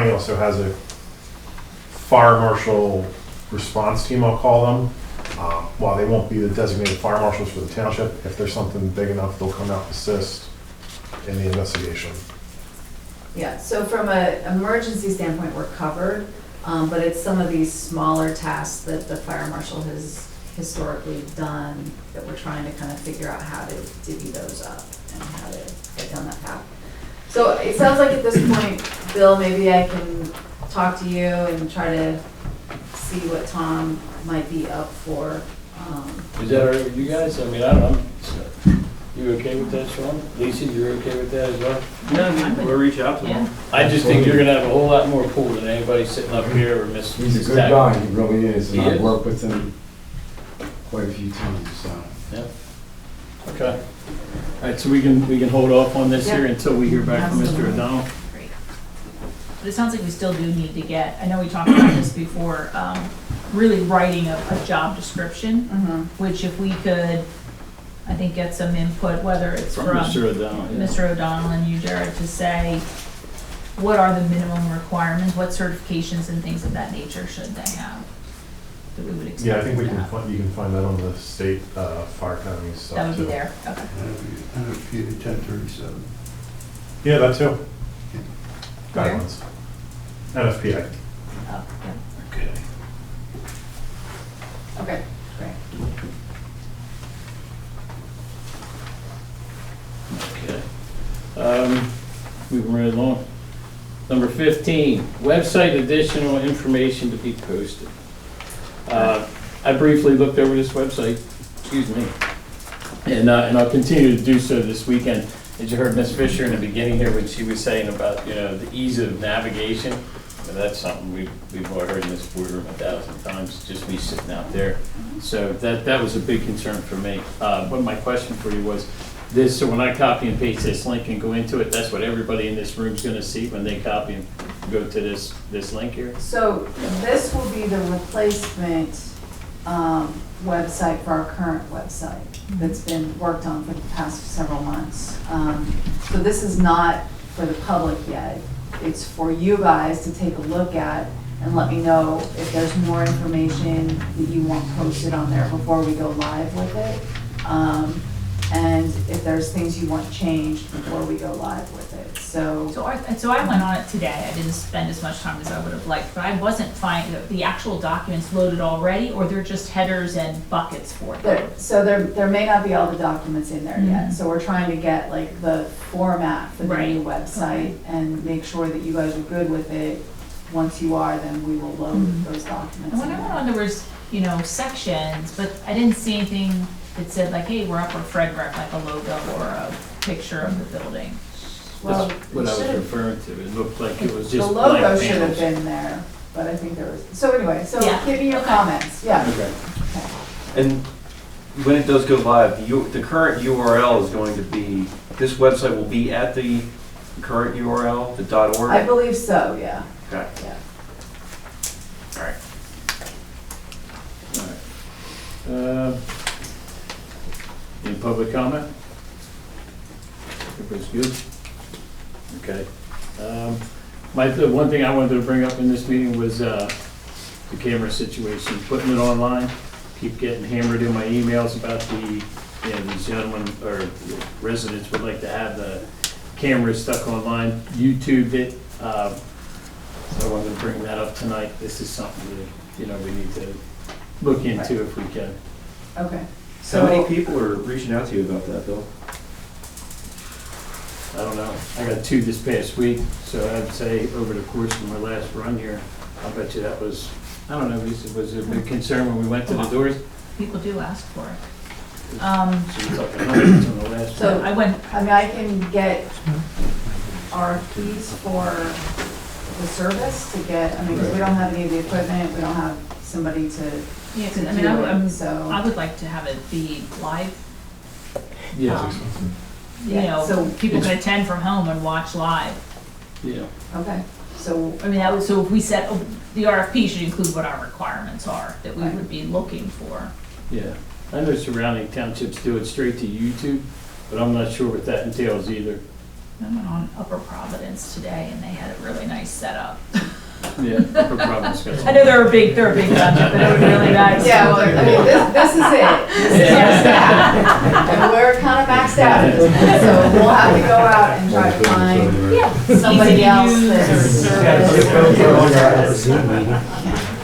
county also has a fire marshal response team, I'll call them. While they won't be the designated fire marshals for the township, if there's something big enough, they'll come out and assist in the investigation. Yeah, so from an emergency standpoint, we're covered, but it's some of these smaller tasks that the fire marshal has historically done that we're trying to kind of figure out how to divvy those up and how to get down that path. So it sounds like at this point, Bill, maybe I can talk to you and try to see what Tom might be up for. Is that all right with you guys? I mean, I don't know. You okay with that, Sean? Lisa, you're okay with that as well? Yeah, I mean, we'll reach out to them. I just think you're gonna have a whole lot more pull than anybody sitting up here or Miss. He's a Mrs. good Tack. guy, he really is, and He I've is? worked with him quite a few times, so. Yeah. Okay. All right, so we can hold off on this here Yeah. until we hear back from Mr. Absolutely. O'Donnell. Great. But it sounds like we still do need to get, I know we talked about this before, really writing a job description, which if we could, I think, get some input, whether it's from Mr. O'Donnell. Yeah. Mr. O'Donnell and you, Jared, to say, what are the minimum requirements, what certifications and things of that nature should they have? That we would expect Yeah, I think we them can to have. find, you can find that on the state fire academy stuff That would be too. there, okay. NFP 1037. Yeah, that too. Where? Guidelines. NFPA. Oh, yeah. Okay. Okay, great. Okay. Moving right along. Number 15, website additional information to be posted. I briefly looked over this website, excuse me, and I'll continue to do so this weekend. As you heard Ms. Fisher in the beginning here when she was saying about, the ease of navigation, and that's something we've all heard in this boardroom 1,000 times, just me sitting out there. So that was a big concern for me. But my question for you was, so when I copy and paste this link and go into it, that's what everybody in this room is gonna see when they copy and go to this link here? So this will be the replacement website for our current website that's been worked on for the past several months. So this is not for the public yet. It's for you guys to take a look at and let me know if there's more information that you want posted on there before we go live with it. And if there's things you want changed before we go live with it, so. So I went on it today, I didn't spend as much time as I would have liked, but I wasn't finding the actual documents loaded already, or they're just headers and buckets for them? So there may not be all the documents in there yet, Mhm. so we're trying to get like the format for the new Right. website and make sure that you guys are good with it. Once you are, then we will load Mhm. those documents. And when I went on, there was, sections, but I didn't see anything that said like, hey, we're Upper Frederick, like a logo or a picture of the building. Well, That's what I was it should've- referring to. It looked like it was The just blank logo should have panels. been there, but I think there was, so anyway, so Yeah. give me your Okay. comments, yeah. Okay. Okay. And when it does go live, the current URL is going to be, this website will be at the current URL, the .org? I believe so, yeah, Okay, yeah. all right. All right. Any public comment? Everybody's good? Okay. The one thing I wanted to bring up in this meeting was the camera situation, putting it online. Keep getting hammered in my emails about these gentlemen or residents would like to have the cameras stuck online. YouTubed it. So I wanted to bring that up tonight. This is something that, we need to look into if we can. Okay. How many So, people are reaching out to you about that, Bill? I don't know. I got 2 this past week, so I'd say over the course of my last run here, I'll bet you that was, I don't know, was it a big concern when we went to the doors? People do ask for it. So you're talking hundreds on the last So- one. I went, I can get RFPs for the service to get, because we don't have any of the equipment, we don't have somebody to yeah, 'cause, do I mean, I it, so. would like to have it be live, Yeah, Yeah, so- people can attend from home and watch live. yeah. Okay, so, I mean, so if we set, the RFP should include what our requirements are, that we Right. would be looking for. Yeah. I know surrounding townships do it straight to YouTube, but I'm not sure what that entails either. I went on Upper Providence today and they had a really nice setup. Yeah, no problem, Scott. I know they're a big township, but it would be really nice. Yeah, well, I mean, this is it. This is our staff. And we're kind of maxed out at this point, so we'll have to go out and try to find Yeah. somebody Easy to else use that's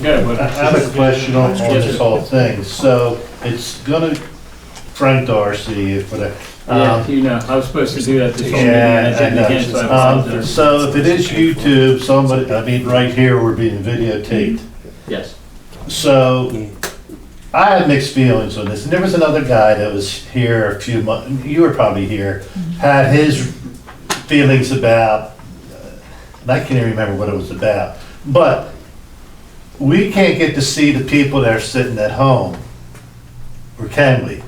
Good, but I have a question on this whole thing. So it's gonna, Frank Darcy for the, yeah, you know, I was supposed to do that this morning, and I yeah, didn't again, so I was out there. so if it is YouTube, somebody, I mean, right here, we're being videotaped. Yes. So I had mixed feelings on this. And there was another guy that was here a few months, you were probably here, had his feelings about, and I can't even remember what it was about. But we can't get to see the people that are sitting at home, or can we?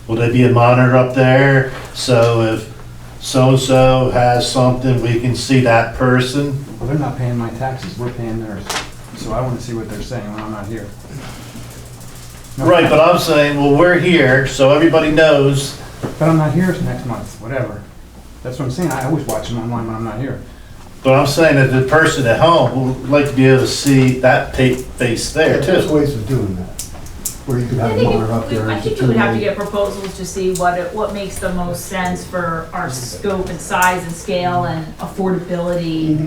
Will there be a monitor up there, so if so-and-so has something, we can see that person? Well, they're not paying my taxes, we're paying theirs, so I wanna see what they're saying when I'm not here. No, Right, but I'm saying, well, we're here, so everybody knows. But I'm not here next month, whatever. That's what I'm saying, I always watch them online when I'm not here. But I'm saying that the person at home would like to be able to see that face there There's too. ways of doing that, where you could I have a think monitor up there. I think we would have to get proposals to see what makes the most sense for our scope and size and scale and affordability.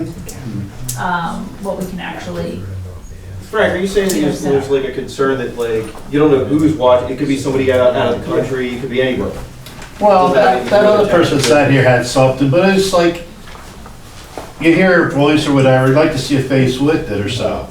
What we can actually, Frank, are you saying that there's like a concern that like, you don't know who's watching, it could be somebody out of the country, it could be anywhere? Well, that other person sat here had something, but it's like, you hear a voice or whatever, you'd like to see a face with it or so.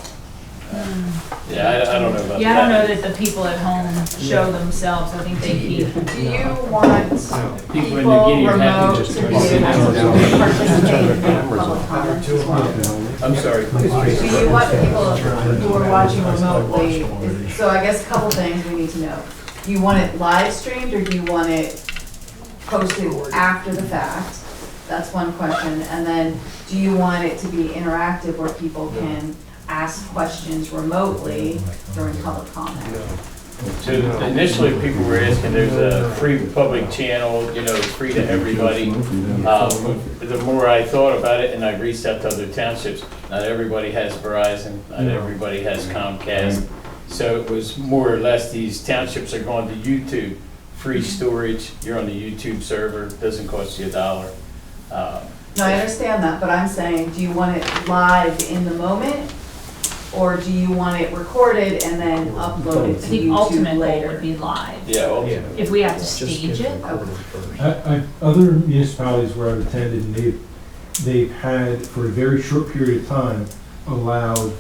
Yeah, I don't know about that. yeah, I don't know that the people at home show themselves, I think they keep. Do you want People people in the Guinea remote have to to be just able to participate in public comments as well? I'm sorry. Do you want people who are watching remotely, so I guess a couple things we need to know. Do you want it live streamed or do you want it posted after the fact? That's one question. And then, do you want it to be interactive where people can ask questions remotely during public comment? So initially, people were asking, there's a free public channel, you know, it's free to everybody. The more I thought about it, and I reached out to other townships, not everybody has Verizon, not everybody has Comcast. So it was more or less, these townships are going to YouTube, free storage, you're on the YouTube server, doesn't cost you $1. No, I understand that, but I'm saying, do you want it live in the moment? Or do you want it recorded and then uploaded I to think YouTube ultimate goal later? would be live. Yeah, well, If we have to stage it, Other municipalities where I've attended, and they've had, for a very short period of time, allowed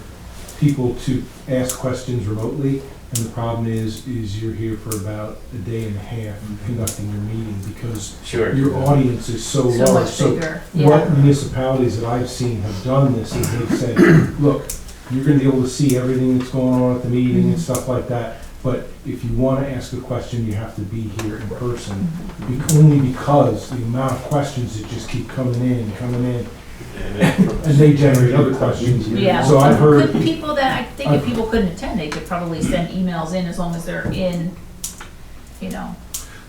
people to ask questions remotely. And the problem is you're here for about a day and a half conducting your meeting because sure. your audience is so so large. much bigger, What yeah. municipalities that I've seen have done this is they've said, look, you're gonna be able to see everything that's going on at the meeting and stuff like that. But if you wanna ask a question, you have to be here in person. Only because the amount of questions that just keep coming in, and they generate other questions. Yeah. So I've heard. Couldn't people that, I think if people couldn't attend, they could probably send emails in as long as they're in, you know.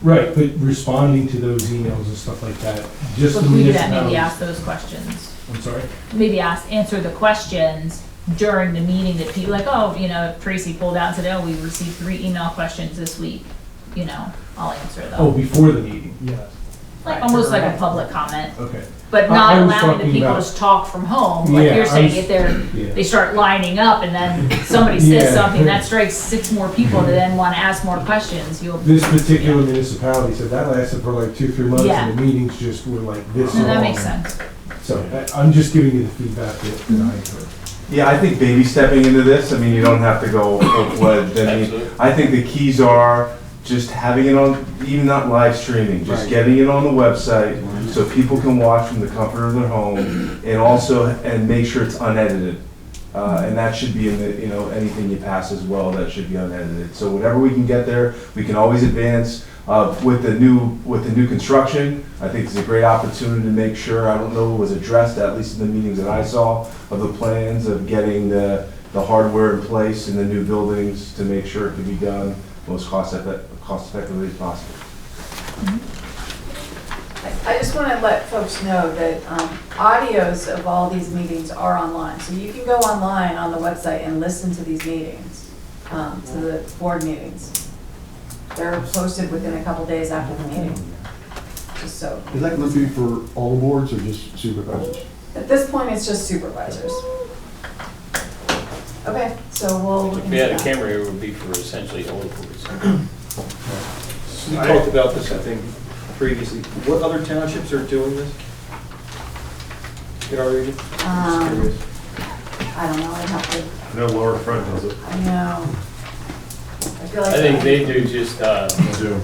Right, but responding to those emails and stuff like that, just So the if we could maybe municipalities. ask those questions, I'm sorry? maybe answer the questions during the meeting that people, like, oh, you know, if Tracy pulled out and said, oh, we received 3 email questions this week, you know, I'll answer Oh, them. before the meeting? Yes. Like, almost like a public comment, Okay. but I not was allowing the talking people about- to talk from home, like Yeah, you're I saying, was- if they're, Yeah. they start lining up and then somebody says Yeah. something, that strikes 6 more people to then want to ask more questions, you'll. This particular municipality said that lasted for like 2-3 months Yeah. and the meetings just were like this No, that long. makes sense. So I'm just giving you the feedback that I heard. Yeah, I think baby stepping into this, I mean, you don't have to go full-fledged. I mean, Absolutely. I think the keys are just having it on, even not live streaming, just Right. getting it on the website so people can watch from the comfort of their home and also, and make sure it's unedited. And that should be in the, you know, anything you pass as well, that should be unedited. So whatever we can get there, we can always advance. With the new construction, I think it's a great opportunity to make sure, I don't know, it was addressed, at least in the meetings that I saw, of the plans of getting the hardware in place in the new buildings to make sure it can be done most cost effectively as possible. I just want to let folks know that audios of all these meetings are online. So you can go online on the website and listen to these meetings, to the board meetings. They're posted within a couple days after the meeting, just so. Is that going to be for all the boards or just supervisors? At this point, it's just supervisors. Okay, so we'll look If into we had a that. camera, it would be for essentially all the boards. We talked about this, I think, previously. What other townships are doing this in our region? Just curious. I don't know, I'd have to, I know Lower Front does it. I know. I feel like. I think they do just, Zoom.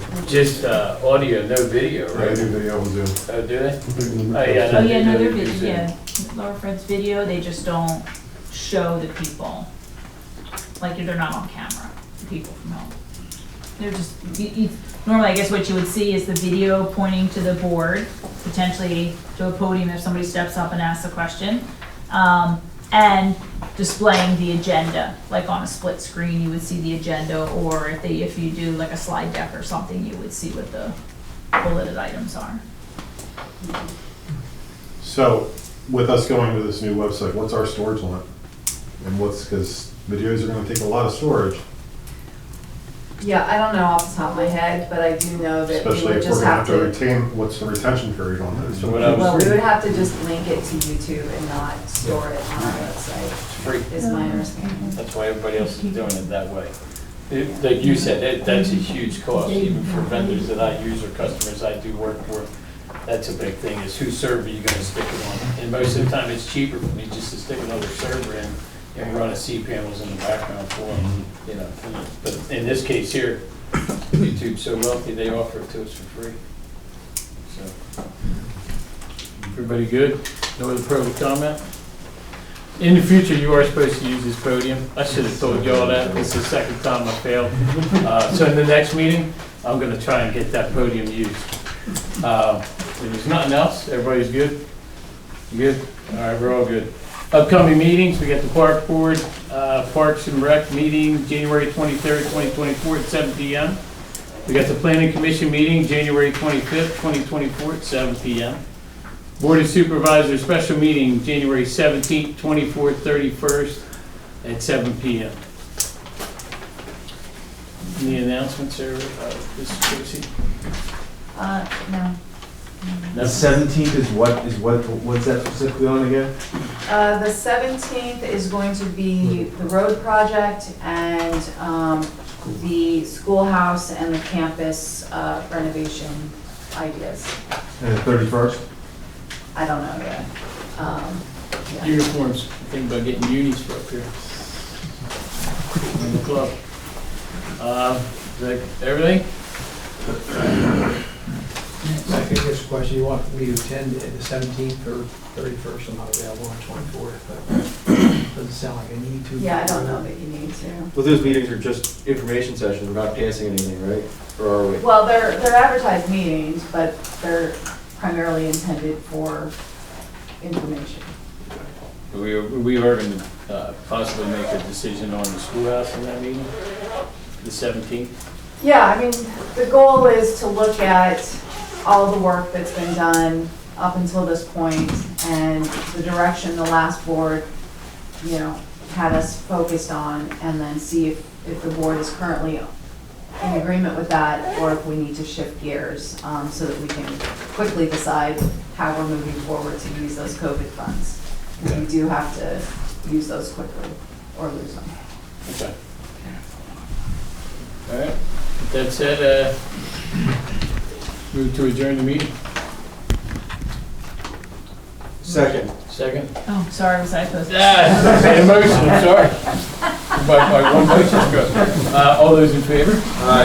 audio, no video, They right? do video with Zoom. Oh, do they? Oh, Oh, yeah. Oh, yeah, no, They they're do video, Zoom. yeah. Laura Fred's video, they just don't show the people. Like, they're not on camera, the people from home. They're just, normally, I guess what you would see is the video pointing to the board, potentially to a podium if somebody steps up and asks a question. And displaying the agenda, like on a split screen, you would see the agenda, or if you do like a slide deck or something, you would see what the bulleted items are. So with us going to this new website, what's our storage limit? And because videos are going to take a lot of storage, Yeah, I don't know off the top of my head, but I do know that we especially would if we're just going to have have to retain, what's the retention period on that? So what I Well, was, we would have to just link it to YouTube and not store it on our it's website, free. is my understanding. That's why everybody else is doing it that way. Like you said, that's a huge cost, even for vendors that I use or customers I do work for. That's a big thing, is whose server you're gonna stick it on. And most of the time, it's cheaper for me just to stick another server in and run a C panels in the background for them, you know. But in this case here, YouTube's so wealthy, they offer it to us for free. So, everybody good? No other public comment? In the future, you are supposed to use this podium. I should have told y'all that. This is the second time I failed. So in the next meeting, I'm gonna try and get that podium used. If there's nothing else, everybody's good? You good? All right, we're all good. Upcoming meetings, we got the Park Board, Parks and Rec meeting, January 23rd, 2024 at 7 PM. We got the Planning Commission meeting, January 25th, 2024 at 7 PM. Board of Supervisors special meeting, January 17th, 24th, 31st at 7 PM. Any announcements there, Ms. Tracy? No. The 17th is what's that specifically on again? The 17th is going to be the road project and the schoolhouse and the campus renovation ideas. And the 31st? I don't know yet. Yeah. Uniforms, think about getting unis for up here. In the club. Is that everything? I think this question, you want me to attend the 17th or 31st, I'm not available on 24th, but doesn't sound like I need to. Yeah, I don't know that you need to. Well, those meetings are just information sessions, we're not passing anything, right? Or are we? Well, they're advertised meetings, but they're primarily intended for information. We are going to possibly make a decision on the schoolhouse in that meeting, the 17th. Yeah, I mean, the goal is to look at all the work that's been done up until this point and the direction the last board, had us focused on, and then see if the board is currently in agreement with that, or if we need to shift gears, so that we can quickly decide how we're moving forward to use those COVID funds. We do have to use those quickly or lose them. Okay. All right. With that said, move to adjourn the meeting. Second. Second? Oh, sorry, was I supposed to? Made a motion, I'm sorry. By one motion, go. All those in favor? Aye.